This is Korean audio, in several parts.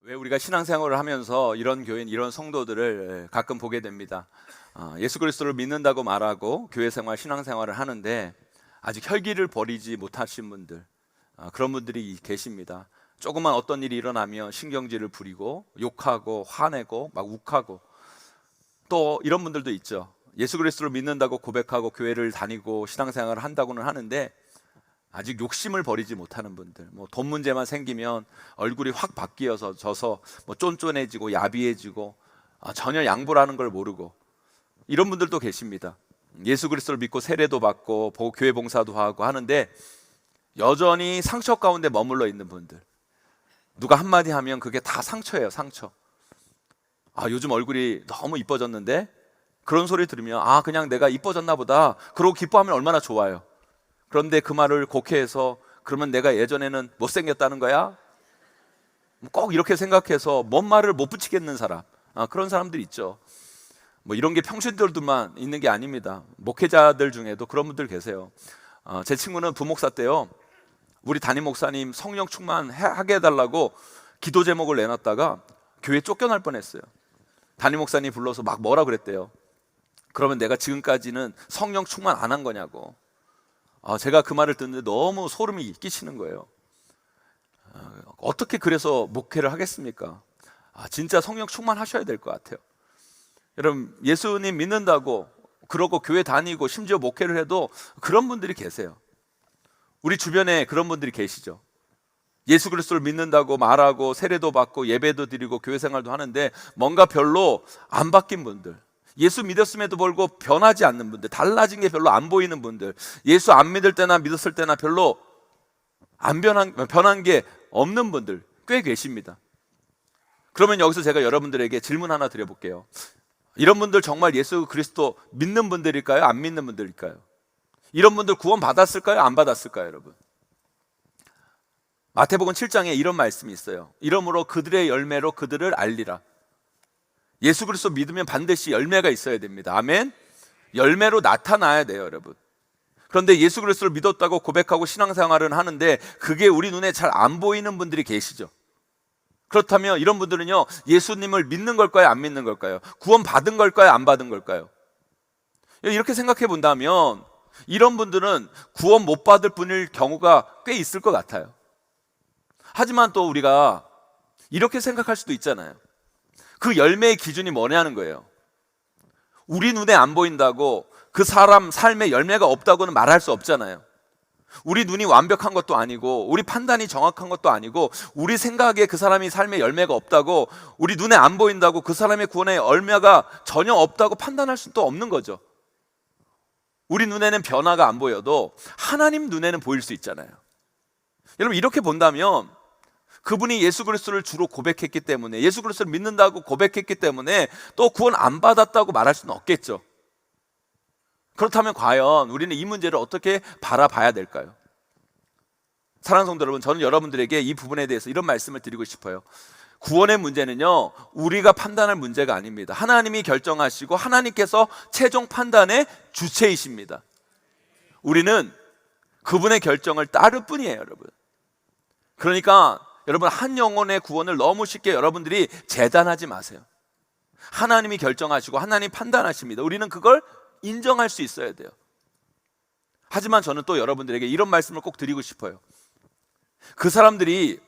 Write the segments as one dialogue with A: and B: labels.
A: 왜 우리가 신앙생활을 하면서 이런 교인, 이런 성도들을 가끔 보게 됩니다. 예수 그리스도를 믿는다고 말하고 교회 생활, 신앙생활을 하는데 아직 혈기를 버리지 못하신 분들, 그런 분들이 계십니다. 조그만 어떤 일이 일어나면 신경질을 부리고 욕하고 화내고 막 욱하고, 또 이런 분들도 있죠. 예수 그리스도를 믿는다고 고백하고 교회를 다니고 신앙생활을 한다고는 하는데 아직 욕심을 버리지 못하는 분들, 돈 문제만 생기면 얼굴이 확 바뀌어서 져서 쫀쫀해지고 야비해지고, 전혀 양보라는 걸 모르고, 이런 분들도 계십니다. 예수 그리스도를 믿고 세례도 받고 교회 봉사도 하고 하는데 여전히 상처 가운데 머물러 있는 분들, 누가 한마디 하면 그게 다 상처예요. 상처. 요즘 얼굴이 너무 이뻐졌는데, 그런 소리 들으면 그냥 내가 이뻐졌나 보다 그러고 기뻐하면 얼마나 좋아요. 그런데 그 말을 곡해해서 그러면 내가 예전에는 못생겼다는 거야? 꼭 이렇게 생각해서 뭔 말을 못 붙이겠는 사람, 그런 사람들 있죠. 이런 게 평신들도만 있는 게 아닙니다. 목회자들 중에도 그런 분들 계세요. 제 친구는 부목사 때요, 우리 담임 목사님 성령 충만하게 해달라고 기도 제목을 내놨다가 교회 쫓겨날 뻔했어요. 담임 목사님 불러서 막 뭐라 그랬대요. 그러면 내가 지금까지는 성령 충만 안 한 거냐고. 제가 그 말을 듣는데 너무 소름이 끼치는 거예요. 어떻게 그래서 목회를 하겠습니까? 진짜 성령 충만하셔야 될 것 같아요. 여러분, 예수님 믿는다고 그러고 교회 다니고 심지어 목회를 해도 그런 분들이 계세요. 우리 주변에 그런 분들이 계시죠. 예수 그리스도를 믿는다고 말하고 세례도 받고 예배도 드리고 교회 생활도 하는데 뭔가 별로 안 바뀐 분들, 예수 믿었음에도 불구하고 변하지 않는 분들, 달라진 게 별로 안 보이는 분들, 예수 안 믿을 때나 믿었을 때나 별로 안 변한 게 없는 분들 꽤 계십니다. 그러면 여기서 제가 여러분들에게 질문 하나 드려볼게요. 이런 분들 정말 예수 그리스도 믿는 분들일까요? 안 믿는 분들일까요? 이런 분들 구원 받았을까요? 안 받았을까요, 여러분? 마태복음 7장에 이런 말씀이 있어요. 이러므로 그들의 열매로 그들을 알리라. 예수 그리스도 믿으면 반드시 열매가 있어야 됩니다. 아멘? 열매로 나타나야 돼요, 여러분. 그런데 예수 그리스도를 믿었다고 고백하고 신앙생활은 하는데 그게 우리 눈에 잘 안 보이는 분들이 계시죠. 그렇다면 이런 분들은요, 예수님을 믿는 걸까요? 안 믿는 걸까요? 구원 받은 걸까요? 안 받은 걸까요? 이렇게 생각해 본다면 이런 분들은 구원 못 받을 분일 경우가 꽤 있을 것 같아요. 하지만 또 우리가 이렇게 생각할 수도 있잖아요. 그 열매의 기준이 뭐냐는 거예요. 우리 눈에 안 보인다고 그 사람 삶에 열매가 없다고는 말할 수 없잖아요. 우리 눈이 완벽한 것도 아니고 우리 판단이 정확한 것도 아니고 우리 생각에 그 사람이 삶에 열매가 없다고, 우리 눈에 안 보인다고 그 사람의 구원에 열매가 전혀 없다고 판단할 수는 또 없는 거죠. 우리 눈에는 변화가 안 보여도 하나님 눈에는 보일 수 있잖아요. 여러분, 이렇게 본다면 그분이 예수 그리스도를 주로 고백했기 때문에, 예수 그리스도를 믿는다고 고백했기 때문에 또 구원 안 받았다고 말할 수는 없겠죠. 그렇다면 과연 우리는 이 문제를 어떻게 바라봐야 될까요? 사랑하는 성도 여러분, 저는 여러분들에게 이 부분에 대해서 이런 말씀을 드리고 싶어요. 구원의 문제는요, 우리가 판단할 문제가 아닙니다. 하나님이 결정하시고 하나님께서 최종 판단의 주체이십니다. 우리는 그분의 결정을 따를 뿐이에요, 여러분. 그러니까 여러분, 한 영혼의 구원을 너무 쉽게 여러분들이 재단하지 마세요. 하나님이 결정하시고 하나님이 판단하십니다. 우리는 그걸 인정할 수 있어야 돼요. 하지만 저는 또 여러분들에게 이런 말씀을 꼭 드리고 싶어요. 그 사람들이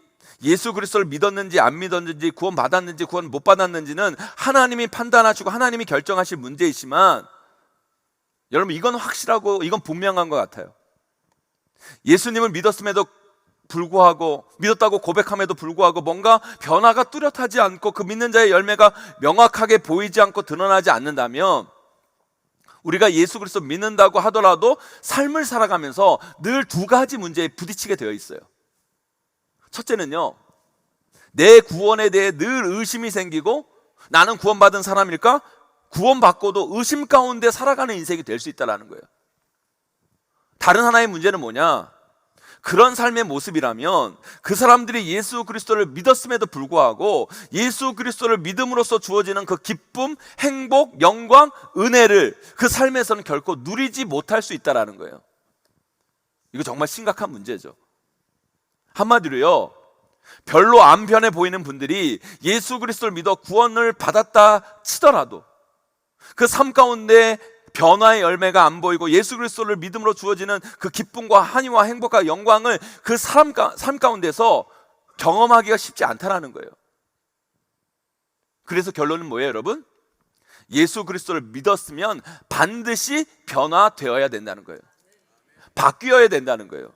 A: 예수 그리스도를 믿었는지 안 믿었는지, 구원 받았는지 구원 못 받았는지는 하나님이 판단하시고 하나님이 결정하실 문제이지만, 여러분, 이건 확실하고 이건 분명한 것 같아요. 예수님을 믿었음에도 불구하고, 믿었다고 고백함에도 불구하고 뭔가 변화가 뚜렷하지 않고 그 믿는 자의 열매가 명확하게 보이지 않고 드러나지 않는다면, 우리가 예수 그리스도 믿는다고 하더라도 삶을 살아가면서 늘 두 가지 문제에 부딪히게 되어 있어요. 첫째는요, 내 구원에 대해 늘 의심이 생기고, 나는 구원받은 사람일까? 구원받고도 의심 가운데 살아가는 인생이 될 수 있다는 거예요. 다른 하나의 문제는 뭐냐? 그런 삶의 모습이라면 그 사람들이 예수 그리스도를 믿었음에도 불구하고 예수 그리스도를 믿음으로써 주어지는 그 기쁨, 행복, 영광, 은혜를 그 삶에서는 결코 누리지 못할 수 있다는 거예요. 이거 정말 심각한 문제죠. 한마디로요, 별로 안 변해 보이는 분들이 예수 그리스도를 믿어 구원을 받았다 치더라도 그 삶 가운데 변화의 열매가 안 보이고 예수 그리스도를 믿음으로 주어지는 그 기쁨과 한의와 행복과 영광을 그 삶 가운데서 경험하기가 쉽지 않다라는 거예요. 그래서 결론은 뭐예요, 여러분? 예수 그리스도를 믿었으면 반드시 변화되어야 된다는 거예요. 바뀌어야 된다는 거예요.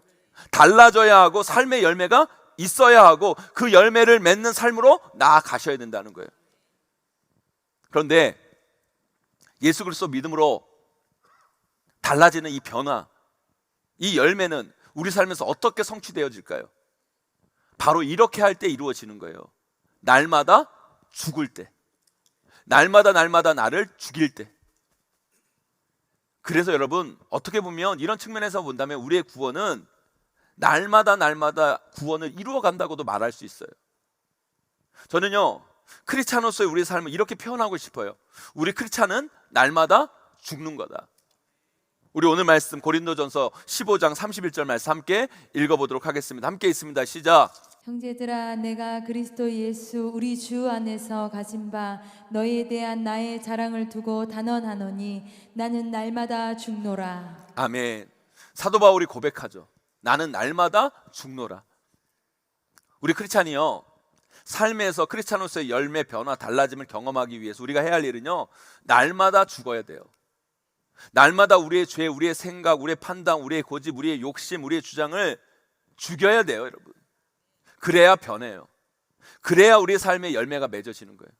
A: 달라져야 하고 삶의 열매가 있어야 하고 그 열매를 맺는 삶으로 나아가셔야 된다는 거예요. 그런데 예수 그리스도 믿음으로 달라지는 이 변화, 이 열매는 우리 삶에서 어떻게 성취되어질까요? 바로 이렇게 할 때 이루어지는 거예요. 날마다 죽을 때, 날마다 나를 죽일 때. 그래서 여러분, 어떻게 보면 이런 측면에서 본다면 우리의 구원은 날마다 구원을 이루어간다고도 말할 수 있어요. 저는요, 크리스찬으로서의 우리의 삶을 이렇게 표현하고 싶어요. 우리 크리스찬은 날마다 죽는 거다. 우리 오늘 말씀 고린도전서 15장 31절 말씀 함께 읽어보도록 하겠습니다. 함께 있습니다. 시작.
B: 형제들아, 내가 그리스도 예수 우리 주 안에서 가진 바 너희에 대한 나의 자랑을 두고 단언하노니 나는 날마다 죽노라.
A: 아멘. 사도 바울이 고백하죠. 나는 날마다 죽노라. 우리 크리스찬이요, 삶에서 크리스찬으로서의 열매, 변화, 달라짐을 경험하기 위해서 우리가 해야 할 일은요, 날마다 죽어야 돼요. 날마다 우리의 죄, 우리의 생각, 우리의 판단, 우리의 고집, 우리의 욕심, 우리의 주장을 죽여야 돼요, 여러분. 그래야 변해요. 그래야 우리의 삶의 열매가 맺어지는 거예요.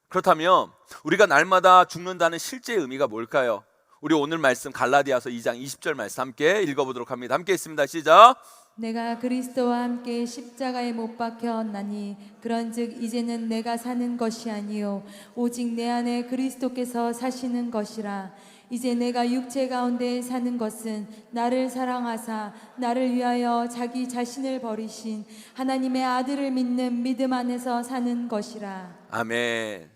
A: 그렇다면 우리가 날마다 죽는다는 실제의 의미가 뭘까요? 우리 오늘 말씀 갈라디아서 2장 20절 말씀 함께 읽어보도록 합니다. 함께 있습니다. 시작.
B: 내가 그리스도와 함께 십자가에 못 박혔나니 그런즉 이제는 내가 사는 것이 아니요 오직 내 안에 그리스도께서 사시는 것이라. 이제 내가 육체 가운데 사는 것은 나를 사랑하사 나를 위하여 자기 자신을 버리신 하나님의 아들을 믿는 믿음 안에서 사는 것이라.
A: 아멘.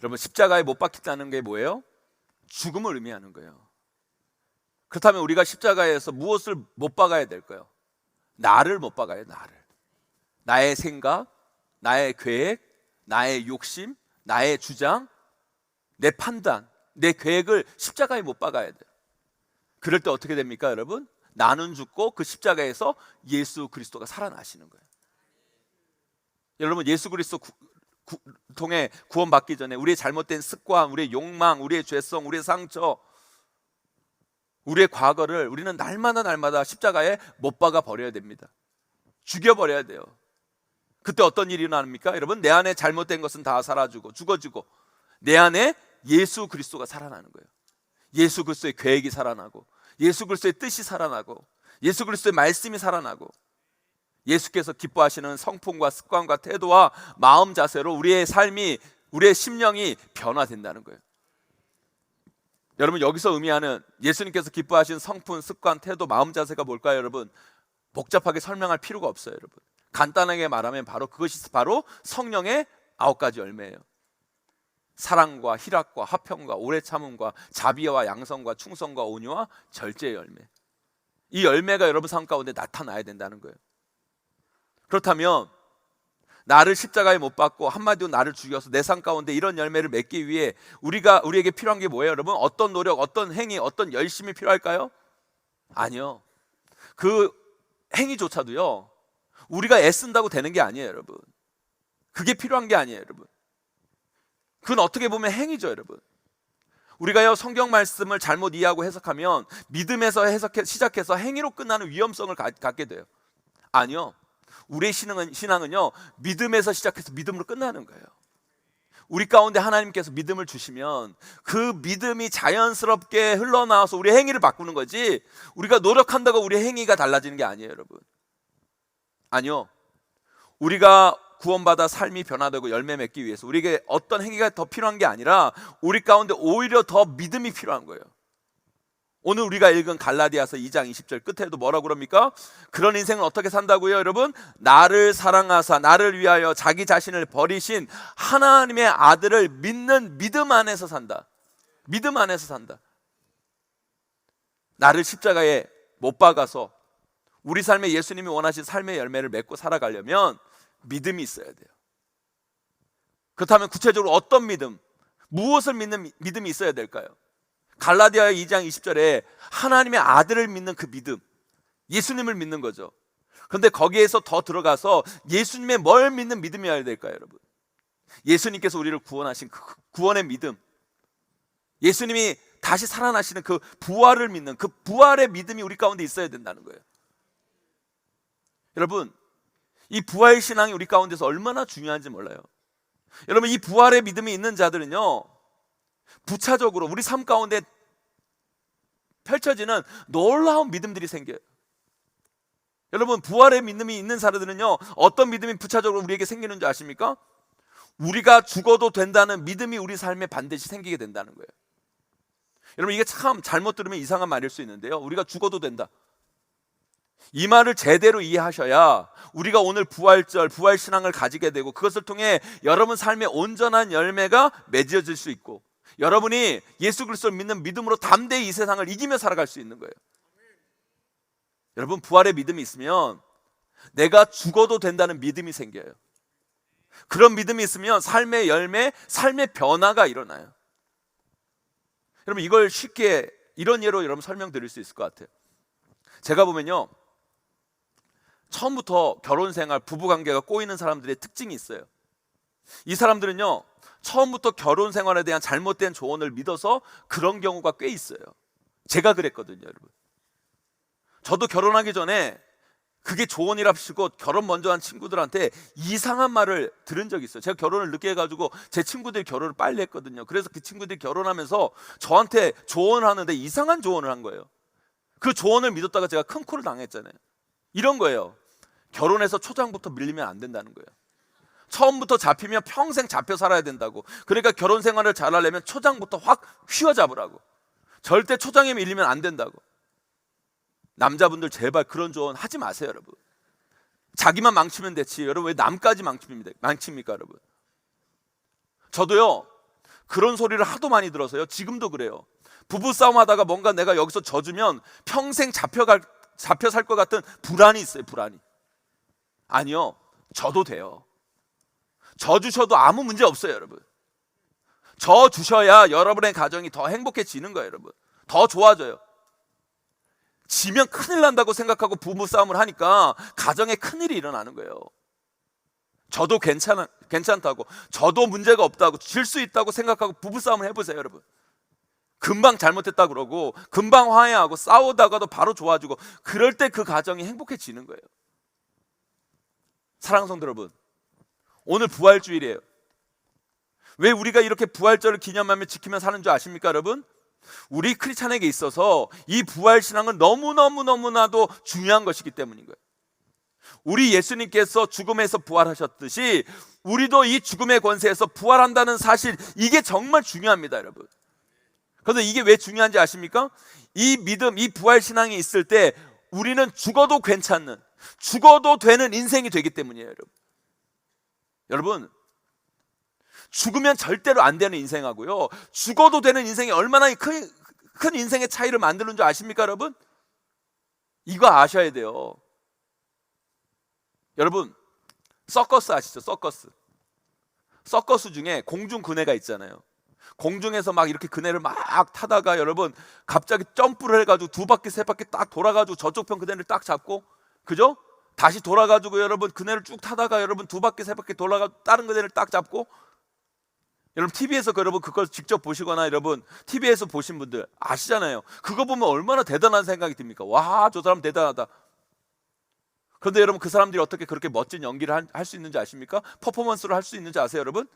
A: 여러분, 십자가에 못 박혔다는 게 뭐예요? 죽음을 의미하는 거예요. 그렇다면 우리가 십자가에서 무엇을 못 박아야 될까요? 나를 못 박아요. 나의 생각, 나의 계획, 나의 욕심, 나의 주장, 내 판단, 내 계획을 십자가에 못 박아야 돼요. 그럴 때 어떻게 됩니까, 여러분? 나는 죽고 그 십자가에서 예수 그리스도가 살아나시는 거예요. 여러분, 예수 그리스도 통해 구원받기 전에 우리의 잘못된 습관, 우리의 욕망, 우리의 죄성, 우리의 상처, 우리의 과거를 우리는 날마다 십자가에 못 박아 버려야 됩니다. 죽여버려야 돼요. 그때 어떤 일이 일어납니까? 여러분, 내 안에 잘못된 것은 다 사라지고 죽어지고 내 안에 예수 그리스도가 살아나는 거예요. 예수 그리스도의 계획이 살아나고 예수 그리스도의 뜻이 살아나고 예수 그리스도의 말씀이 살아나고 예수께서 기뻐하시는 성품과 습관과 태도와 마음 자세로 우리의 삶이, 우리의 심령이 변화된다는 거예요. 여러분, 여기서 의미하는 예수님께서 기뻐하시는 성품, 습관, 태도, 마음 자세가 뭘까요, 여러분? 복잡하게 설명할 필요가 없어요, 여러분. 간단하게 말하면 그것이 바로 성령의 9가지 열매예요. 사랑과 희락과 화평과 오래 참음과 자비와 양성과 충성과 온유와 절제의 열매. 이 열매가 여러분 삶 가운데 나타나야 된다는 거예요. 그렇다면 나를 십자가에 못 박고 한마디로 나를 죽여서 내 삶 가운데 이런 열매를 맺기 위해 우리에게 필요한 게 뭐예요, 여러분? 어떤 노력, 어떤 행위, 어떤 열심이 필요할까요? 아니요. 그 행위조차도요, 우리가 애쓴다고 되는 게 아니에요, 여러분. 그게 필요한 게 아니에요, 여러분. 그건 어떻게 보면 행위죠, 여러분. 우리가요, 성경 말씀을 잘못 이해하고 해석하면 믿음에서 시작해서 행위로 끝나는 위험성을 갖게 돼요. 아니요. 우리의 신앙은요, 믿음에서 시작해서 믿음으로 끝나는 거예요. 우리 가운데 하나님께서 믿음을 주시면 그 믿음이 자연스럽게 흘러나와서 우리의 행위를 바꾸는 거지, 우리가 노력한다고 우리의 행위가 달라지는 게 아니에요, 여러분. 아니요. 우리가 구원받아 삶이 변화되고 열매 맺기 위해서 우리에게 어떤 행위가 더 필요한 게 아니라 우리 가운데 오히려 더 믿음이 필요한 거예요. 오늘 우리가 읽은 갈라디아서 2장 20절 끝에도 뭐라고 그럽니까? 그런 인생은 어떻게 산다고요, 여러분? 나를 사랑하사 나를 위하여 자기 자신을 버리신 하나님의 아들을 믿는 믿음 안에서 산다. 믿음 안에서 산다. 나를 십자가에 못 박아서 우리 삶에 예수님이 원하신 삶의 열매를 맺고 살아가려면 믿음이 있어야 돼요. 그렇다면 구체적으로 어떤 믿음, 무엇을 믿는 믿음이 있어야 될까요? 갈라디아 2장 20절에 하나님의 아들을 믿는 그 믿음, 예수님을 믿는 거죠. 그런데 거기에서 더 들어가서 예수님의 뭘 믿는 믿음이어야 될까요, 여러분? 예수님께서 우리를 구원하신 그 구원의 믿음, 예수님이 다시 살아나시는 그 부활을 믿는 그 부활의 믿음이 우리 가운데 있어야 된다는 거예요. 여러분, 이 부활 신앙이 우리 가운데서 얼마나 중요한지 몰라요. 여러분, 이 부활의 믿음이 있는 자들은요, 부차적으로 우리 삶 가운데 펼쳐지는 놀라운 믿음들이 생겨요. 여러분, 부활의 믿음이 있는 사람들은요, 어떤 믿음이 부차적으로 우리에게 생기는 줄 아십니까? 우리가 죽어도 된다는 믿음이 우리 삶에 반드시 생기게 된다는 거예요. 여러분, 이게 참 잘못 들으면 이상한 말일 수 있는데요, 우리가 죽어도 된다, 이 말을 제대로 이해하셔야 우리가 오늘 부활절, 부활신앙을 가지게 되고 그것을 통해 여러분 삶의 온전한 열매가 맺어질 수 있고 여러분이 예수 그리스도를 믿는 믿음으로 담대히 이 세상을 이기며 살아갈 수 있는 거예요. 여러분, 부활의 믿음이 있으면 내가 죽어도 된다는 믿음이 생겨요. 그런 믿음이 있으면 삶의 열매, 삶의 변화가 일어나요. 여러분, 이걸 쉽게 이런 예로 여러분 설명드릴 수 있을 것 같아요. 제가 보면요, 처음부터 결혼생활, 부부관계가 꼬이는 사람들의 특징이 있어요. 이 사람들은요, 처음부터 결혼생활에 대한 잘못된 조언을 믿어서 그런 경우가 꽤 있어요. 제가 그랬거든요, 여러분. 저도 결혼하기 전에 그게 조언이랍시고 결혼 먼저 한 친구들한테 이상한 말을 들은 적이 있어요. 제가 결혼을 늦게 해가지고 제 친구들이 결혼을 빨리 했거든요. 그래서 그 친구들이 결혼하면서 저한테 조언을 하는데 이상한 조언을 한 거예요. 그 조언을 믿었다가 제가 큰 코를 당했잖아요. 이런 거예요. 결혼해서 초장부터 밀리면 안 된다는 거예요. 처음부터 잡히면 평생 잡혀 살아야 된다고. 그러니까 결혼 생활을 잘하려면 초장부터 확 휘어잡으라고. 절대 초장에 밀리면 안 된다고. 남자분들 제발 그런 조언 하지 마세요, 여러분. 자기만 망치면 됐지 여러분 왜 남까지 망칩니까, 여러분? 저도요, 그런 소리를 하도 많이 들어서요, 지금도 그래요. 부부싸움 하다가 뭔가 내가 여기서 져주면 평생 잡혀 살 것 같은 불안이 있어요. 불안이. 아니요, 져도 돼요. 져주셔도 아무 문제 없어요, 여러분. 져주셔야 여러분의 가정이 더 행복해지는 거예요, 여러분. 더 좋아져요. 지면 큰일 난다고 생각하고 부부싸움을 하니까 가정에 큰일이 일어나는 거예요. 저도 괜찮다고, 저도 문제가 없다고, 질 수 있다고 생각하고 부부싸움을 해보세요, 여러분. 금방 잘못했다 그러고 금방 화해하고 싸우다가도 바로 좋아지고 그럴 때 그 가정이 행복해지는 거예요. 사랑하는 성도 여러분, 오늘 부활주일이에요. 왜 우리가 이렇게 부활절을 기념하며 지키며 사는 줄 아십니까, 여러분? 우리 크리스찬에게 있어서 이 부활신앙은 너무나도 중요한 것이기 때문인 거예요. 우리 예수님께서 죽음에서 부활하셨듯이 우리도 이 죽음의 권세에서 부활한다는 사실, 이게 정말 중요합니다, 여러분. 그런데 이게 왜 중요한지 아십니까? 이 믿음, 이 부활신앙이 있을 때 우리는 죽어도 괜찮은, 죽어도 되는 인생이 되기 때문이에요, 여러분. 여러분, 죽으면 절대로 안 되는 인생하고요, 죽어도 되는 인생이 얼마나 큰 인생의 차이를 만드는 줄 아십니까, 여러분? 이거 아셔야 돼요. 여러분, 서커스 아시죠? 서커스 중에 공중 그네가 있잖아요. 공중에서 막 이렇게 그네를 막 타다가 여러분 갑자기 점프를 해가지고 두 바퀴 세 바퀴 딱 돌아가지고 저쪽 편 그네를 딱 잡고, 그죠? 다시 돌아가지고 여러분 그네를 쭉 타다가 여러분 두 바퀴 세 바퀴 돌아가지고 다른 그네를 딱 잡고, 여러분 TV에서 여러분 그걸 직접 보시거나 여러분 TV에서 보신 분들 아시잖아요. 그거 보면 얼마나 대단한 생각이 듭니까? 와, 저 사람 대단하다. 그런데 여러분, 그 사람들이 어떻게 그렇게 멋진 연기를 할 수 있는지 아십니까? 퍼포먼스를 할 수 있는지 아세요, 여러분?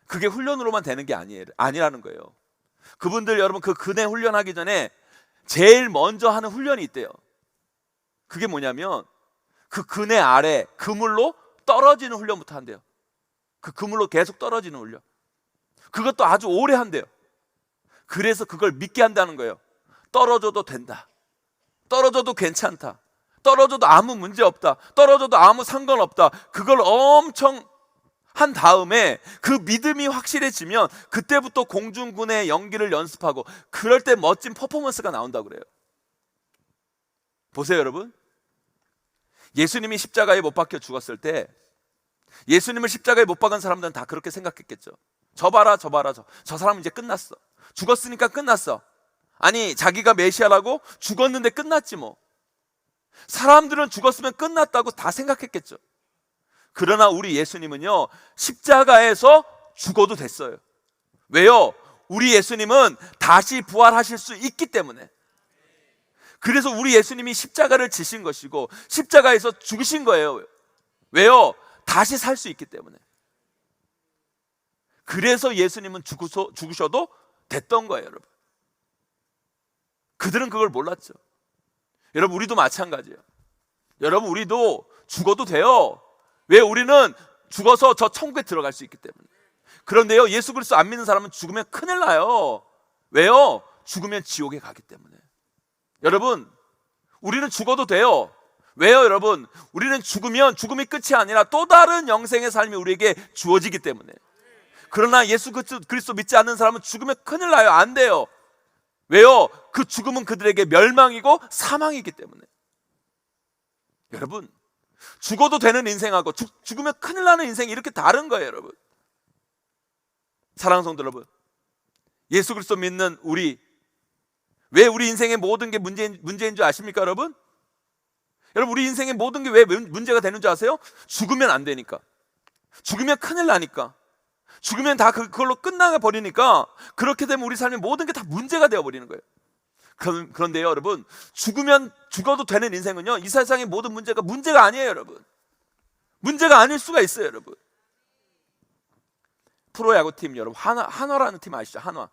A: 그게 훈련으로만 되는 게 아니라는 거예요. 그분들 여러분 그 그네 훈련하기 전에 제일 먼저 하는 훈련이 있대요. 그게 뭐냐면 그 그네 아래 그물로 떨어지는 훈련부터 한대요. 그 그물로 계속 떨어지는 훈련. 그것도 아주 오래 한대요. 그래서 그걸 믿게 한다는 거예요. 떨어져도 된다, 떨어져도 괜찮다, 떨어져도 아무 문제 없다, 떨어져도 아무 상관없다. 그걸 엄청 한 다음에 그 믿음이 확실해지면 그때부터 공중군의 연기를 연습하고, 그럴 때 멋진 퍼포먼스가 나온다고 그래요. 보세요, 여러분. 예수님이 십자가에 못 박혀 죽었을 때 예수님을 십자가에 못 박은 사람들은 다 그렇게 생각했겠죠. 저 봐라, 저 봐라, 저 사람은 이제 끝났어. 죽었으니까 끝났어. 아니, 자기가 메시아라고 죽었는데 끝났지 뭐. 사람들은 죽었으면 끝났다고 다 생각했겠죠. 그러나 우리 예수님은요, 십자가에서 죽어도 됐어요. 왜요? 우리 예수님은 다시 부활하실 수 있기 때문에. 그래서 우리 예수님이 십자가를 지신 것이고 십자가에서 죽으신 거예요. 왜요? 다시 살 수 있기 때문에. 그래서 예수님은 죽으셔도 됐던 거예요, 여러분. 그들은 그걸 몰랐죠. 여러분, 우리도 마찬가지예요. 여러분, 우리도 죽어도 돼요. 왜? 우리는 죽어서 저 천국에 들어갈 수 있기 때문에. 그런데요, 예수 그리스도 안 믿는 사람은 죽으면 큰일 나요. 왜요? 죽으면 지옥에 가기 때문에. 여러분, 우리는 죽어도 돼요. 왜요, 여러분? 우리는 죽으면 죽음이 끝이 아니라 또 다른 영생의 삶이 우리에게 주어지기 때문에. 그러나 예수 그리스도 믿지 않는 사람은 죽으면 큰일 나요. 안 돼요. 왜요? 그 죽음은 그들에게 멸망이고 사망이기 때문에. 여러분, 죽어도 되는 인생하고 죽으면 큰일 나는 인생이 이렇게 다른 거예요, 여러분. 사랑하는 성도 여러분, 예수 그리스도 믿는 왜 우리 인생의 모든 게 문제인 줄 아십니까, 여러분? 여러분, 우리 인생의 모든 게 왜 문제가 되는 줄 아세요? 죽으면 안 되니까. 죽으면 큰일 나니까. 죽으면 다 그걸로 끝나가 버리니까. 그렇게 되면 우리 삶의 모든 게 다 문제가 되어 버리는 거예요. 그런데요, 여러분, 죽어도 되는 인생은요, 이 세상의 모든 문제가 아니에요, 여러분. 문제가 아닐 수가 있어요, 여러분. 프로야구팀, 여러분, 한화라는 팀 아시죠? 한화.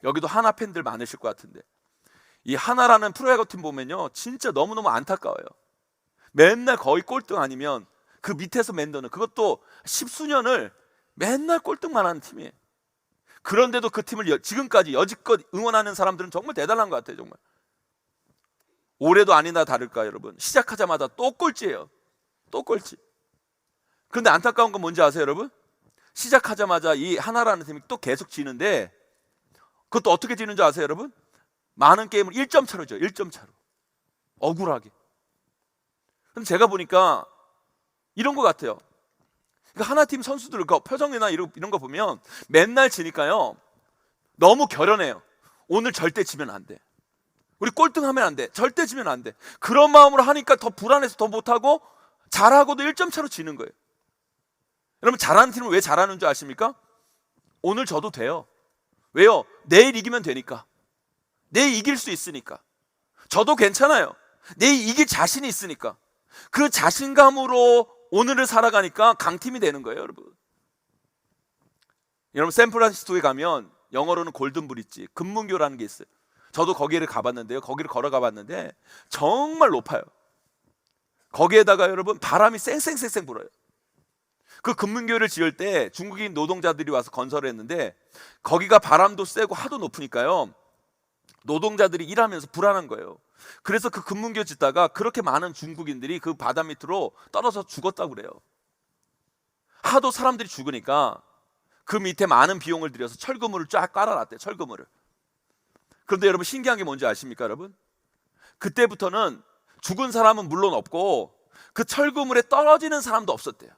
A: 여기도 한화 팬들 많으실 것 같은데, 이 한화라는 프로야구팀 보면요, 진짜 너무너무 안타까워요. 맨날 거의 꼴등 아니면 그 밑에서 맨더는, 그것도 십수년을 맨날 꼴등만 하는 팀이에요. 그런데도 그 팀을 지금까지 여지껏 응원하는 사람들은 정말 대단한 것 같아요. 정말. 올해도 아니나 다를까, 여러분, 시작하자마자 또 꼴찌예요. 또 꼴찌. 그런데 안타까운 건 뭔지 아세요, 여러분? 시작하자마자 이 하나라는 팀이 또 계속 지는데, 그것도 어떻게 지는 줄 아세요, 여러분? 많은 게임을 1점 차로 져요. 1점 차로. 억울하게. 근데 제가 보니까 이런 것 같아요. 그러니까 하나팀 선수들 표정이나 이런 거 보면 맨날 지니까요, 너무 결연해요. 오늘 절대 지면 안 돼. 우리 꼴등하면 안 돼. 절대 지면 안 돼. 그런 마음으로 하니까 더 불안해서 더 못하고, 잘하고도 1점 차로 지는 거예요. 여러분, 잘하는 팀은 왜 잘하는 줄 아십니까? 오늘 져도 돼요. 왜요? 내일 이기면 되니까. 내일 이길 수 있으니까. 저도 괜찮아요. 내일 이길 자신이 있으니까. 그 자신감으로 오늘을 살아가니까 강팀이 되는 거예요, 여러분. 여러분, 샌프란시스코에 가면 영어로는 골든 브릿지, 금문교라는 게 있어요. 저도 거기를 가봤는데요. 거기를 걸어가 봤는데 정말 높아요. 거기에다가 여러분, 바람이 쌩쌩쌩쌩 불어요. 그 금문교를 지을 때 중국인 노동자들이 와서 건설을 했는데, 거기가 바람도 세고 하도 높으니까요, 노동자들이 일하면서 불안한 거예요. 그래서 그 금문교 짓다가 그렇게 많은 중국인들이 그 바다 밑으로 떨어져 죽었다고 그래요. 하도 사람들이 죽으니까 그 밑에 많은 비용을 들여서 철거물을 쫙 깔아놨대요. 철거물을. 그런데 여러분, 신기한 게 뭔지 아십니까, 여러분? 그때부터는 죽은 사람은 물론 없고 그 철거물에 떨어지는 사람도 없었대요.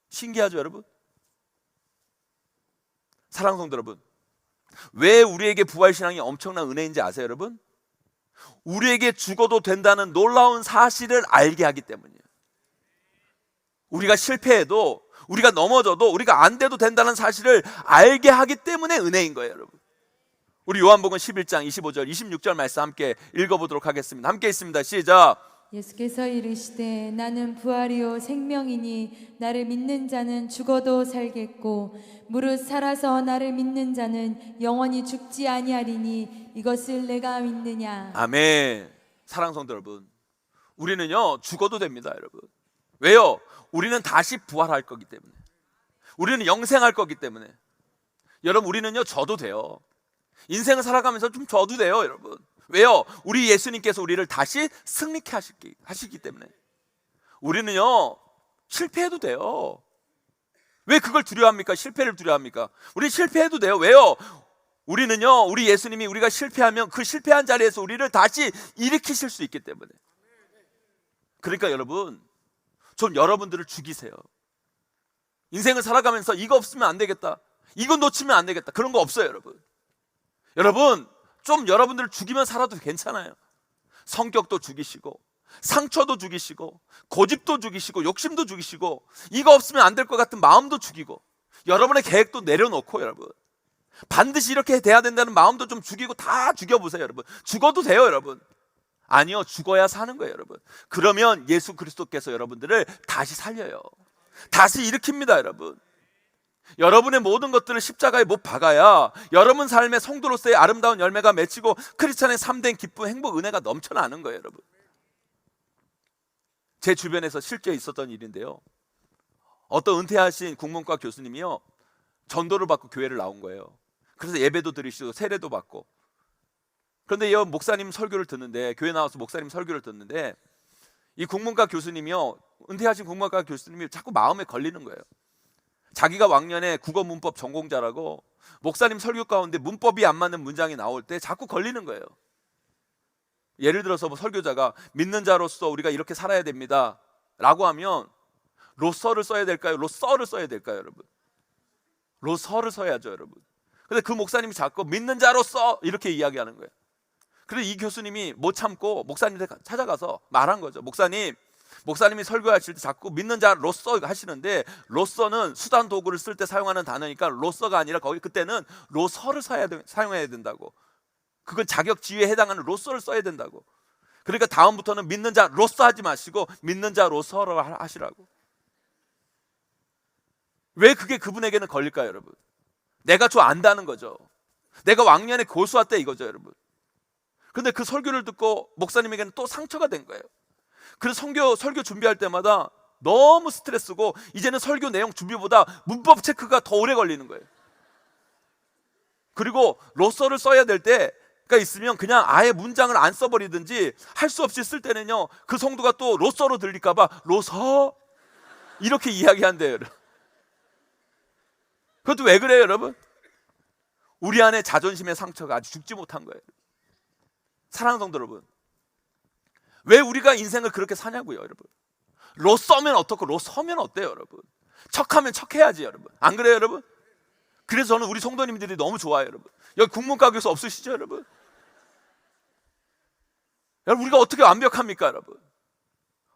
A: 신기하죠, 여러분? 사랑하는 성도 여러분, 왜 우리에게 부활신앙이 엄청난 은혜인지 아세요, 여러분? 우리에게 죽어도 된다는 놀라운 사실을 알게 하기 때문이에요. 우리가 실패해도, 우리가 넘어져도, 우리가 안 돼도 된다는 사실을 알게 하기 때문에 은혜인 거예요, 여러분. 우리 요한복음 11장 25절 26절 말씀 함께 읽어보도록 하겠습니다. 함께 있습니다. 시작.
B: 예수께서 이르시되 나는 부활이요 생명이니 나를 믿는 자는 죽어도 살겠고 무릇 살아서 나를 믿는 자는 영원히 죽지 아니하리니 이것을 내가 믿느냐.
A: 아멘. 사랑하는 성도 여러분, 우리는요 죽어도 됩니다, 여러분. 왜요? 우리는 다시 부활할 거기 때문에. 우리는 영생할 거기 때문에. 여러분, 우리는요 져도 돼요. 인생을 살아가면서 좀 져도 돼요, 여러분. 왜요? 우리 예수님께서 우리를 다시 승리케 하시기 때문에. 우리는요 실패해도 돼요. 왜 그걸 두려워합니까? 실패를 두려워합니까? 우리 실패해도 돼요. 왜요? 우리는요, 우리 예수님이 우리가 실패하면 그 실패한 자리에서 우리를 다시 일으키실 수 있기 때문에. 그러니까 여러분, 좀 여러분들을 죽이세요. 인생을 살아가면서 이거 없으면 안 되겠다, 이거 놓치면 안 되겠다, 그런 거 없어요. 여러분 좀 여러분들을 죽이면 살아도 괜찮아요. 성격도 죽이시고, 상처도 죽이시고, 고집도 죽이시고, 욕심도 죽이시고, 이거 없으면 안 될 것 같은 마음도 죽이고, 여러분의 계획도 내려놓고, 여러분 반드시 이렇게 돼야 된다는 마음도 좀 죽이고 다 죽여보세요. 여러분 죽어도 돼요. 여러분 아니요, 죽어야 사는 거예요. 여러분 그러면 예수 그리스도께서 여러분들을 다시 살려요. 다시 일으킵니다. 여러분의 모든 것들을 십자가에 못 박아야 여러분 삶의 성도로서의 아름다운 열매가 맺히고 크리스찬의 참된 기쁨, 행복, 은혜가 넘쳐나는 거예요. 여러분 제 주변에서 실제 있었던 일인데요, 어떤 은퇴하신 국문과 교수님이요, 전도를 받고 교회를 나온 거예요. 그래서 예배도 드리시고 세례도 받고, 그런데 이 목사님 설교를 듣는데, 교회 나와서 목사님 설교를 듣는데, 이 국문과 교수님이요, 은퇴하신 국문과 교수님이 자꾸 마음에 걸리는 거예요. 자기가 왕년에 국어 문법 전공자라고 목사님 설교 가운데 문법이 안 맞는 문장이 나올 때 자꾸 걸리는 거예요. 예를 들어서 뭐 설교자가 믿는 자로서 우리가 이렇게 살아야 됩니다 라고 하면 로서를 써야 될까요? 로서를 써야 될까요? 여러분 로서를 써야죠. 여러분 근데 그 목사님이 자꾸 믿는 자로서 이렇게 이야기하는 거예요. 그래서 이 교수님이 못 참고 목사님한테 찾아가서 말한 거죠. 목사님이 설교하실 때 자꾸 믿는 자로서 하시는데, 로서는 수단 도구를 쓸 때 사용하는 단어니까 로서가 아니라 거기 그때는 로서를 사용해야 된다고. 그건 자격 지위에 해당하는 로서를 써야 된다고. 그러니까 다음부터는 믿는 자로서 하지 마시고 믿는 자로서로 하시라고. 왜 그게 그분에게는 걸릴까요? 여러분 내가 저 안다는 거죠. 내가 왕년에 고수할 때 이거죠. 여러분 근데 그 설교를 듣고 목사님에게는 또 상처가 된 거예요. 그래서 설교 준비할 때마다 너무 스트레스고, 이제는 설교 내용 준비보다 문법 체크가 더 오래 걸리는 거예요. 그리고 로서를 써야 될 때가 있으면 그냥 아예 문장을 안 써버리든지, 할 수 없이 쓸 때는요 그 성도가 또 로서로 들릴까 봐 로서 이렇게 이야기한대요. 그것도 왜 그래요? 여러분 우리 안에 자존심의 상처가 아직 죽지 못한 거예요. 사랑하는 성도 여러분, 왜 우리가 인생을 그렇게 사냐고요. 여러분 로 써면 어떻고 로 서면 어때요? 여러분 척하면 척해야지. 여러분 안 그래요? 여러분 그래서 저는 우리 성도님들이 너무 좋아요. 여러분 여기 국문과 교수 없으시죠? 여러분 우리가 어떻게 완벽합니까? 여러분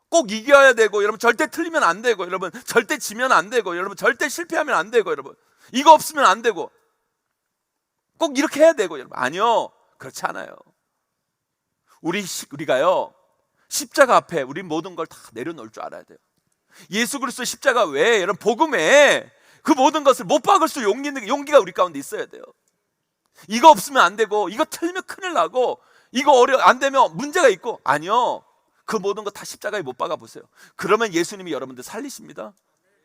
A: 꼭 이겨야 되고, 여러분 절대 틀리면 안 되고, 여러분 절대 지면 안 되고, 여러분 절대 실패하면 안 되고, 여러분 이거 없으면 안 되고, 꼭 이렇게 해야 되고. 여러분 아니요, 그렇지 않아요. 우리가요 십자가 앞에 우리 모든 걸 다 내려놓을 줄 알아야 돼요. 예수 그리스도 십자가 외에, 여러분 복음에 그 모든 것을 못 박을 수 용기가 우리 가운데 있어야 돼요. 이거 없으면 안 되고, 이거 틀리면 큰일 나고, 이거 안 되면 문제가 있고. 아니요, 그 모든 거 다 십자가에 못 박아 보세요. 그러면 예수님이 여러분들 살리십니다.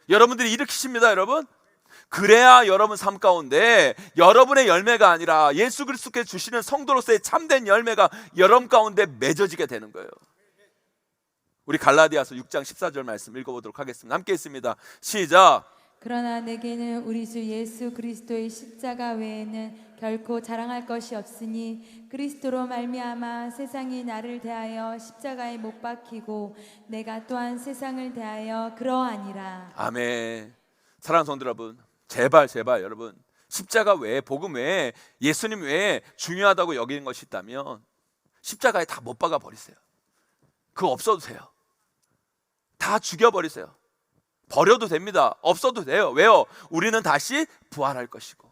A: 여러분들이 일으키십니다. 여러분 그래야 여러분 삶 가운데 여러분의 열매가 아니라 예수 그리스도께서 주시는 성도로서의 참된 열매가 여러분 가운데 맺어지게 되는 거예요. 우리 갈라디아서 6장 14절 말씀 읽어보도록 하겠습니다. 함께 있습니다. 시작.
B: 그러나 내게는 우리 주 예수 그리스도의 십자가 외에는 결코 자랑할 것이 없으니, 그리스도로 말미암아 세상이 나를 대하여 십자가에 못 박히고 내가 또한 세상을 대하여 그러하니라.
A: 아멘. 사랑하는 성도 여러분, 제발 여러분 십자가 외에, 복음 외에, 예수님 외에 중요하다고 여기는 것이 있다면 십자가에 다 못 박아 버리세요. 그거 없어도 돼요. 다 죽여버리세요. 버려도 됩니다. 없어도 돼요. 왜요? 우리는 다시 부활할 것이고,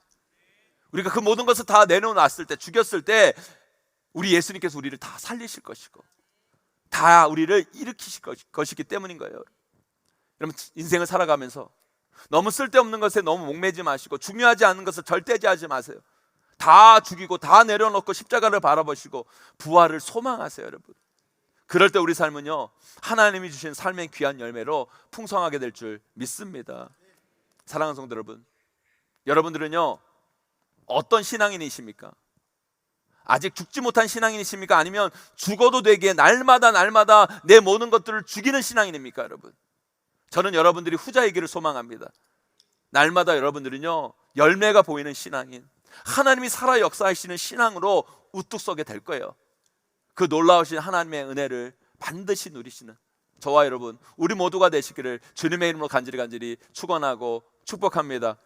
A: 우리가 그 모든 것을 다 내려놨을 때, 죽였을 때 우리 예수님께서 우리를 다 살리실 것이고 다 우리를 일으키실 것이기 때문인 거예요. 여러분 인생을 살아가면서 너무 쓸데없는 것에 너무 목매지 마시고, 중요하지 않은 것을 절대제하지 마세요. 다 죽이고 다 내려놓고 십자가를 바라보시고 부활을 소망하세요. 여러분 그럴 때 우리 삶은요 하나님이 주신 삶의 귀한 열매로 풍성하게 될 줄 믿습니다. 사랑하는 성도 여러분, 여러분들은요 어떤 신앙인이십니까? 아직 죽지 못한 신앙인이십니까? 아니면 죽어도 되게 날마다 내 모든 것들을 죽이는 신앙인입니까? 여러분 저는 여러분들이 후자이기를 소망합니다. 날마다 여러분들은요 열매가 보이는 신앙인, 하나님이 살아 역사하시는 신앙으로 우뚝 서게 될 거예요. 그 놀라우신 하나님의 은혜를 반드시 누리시는 저와 여러분, 우리 모두가 되시기를 주님의 이름으로 간절히 축원하고 축복합니다.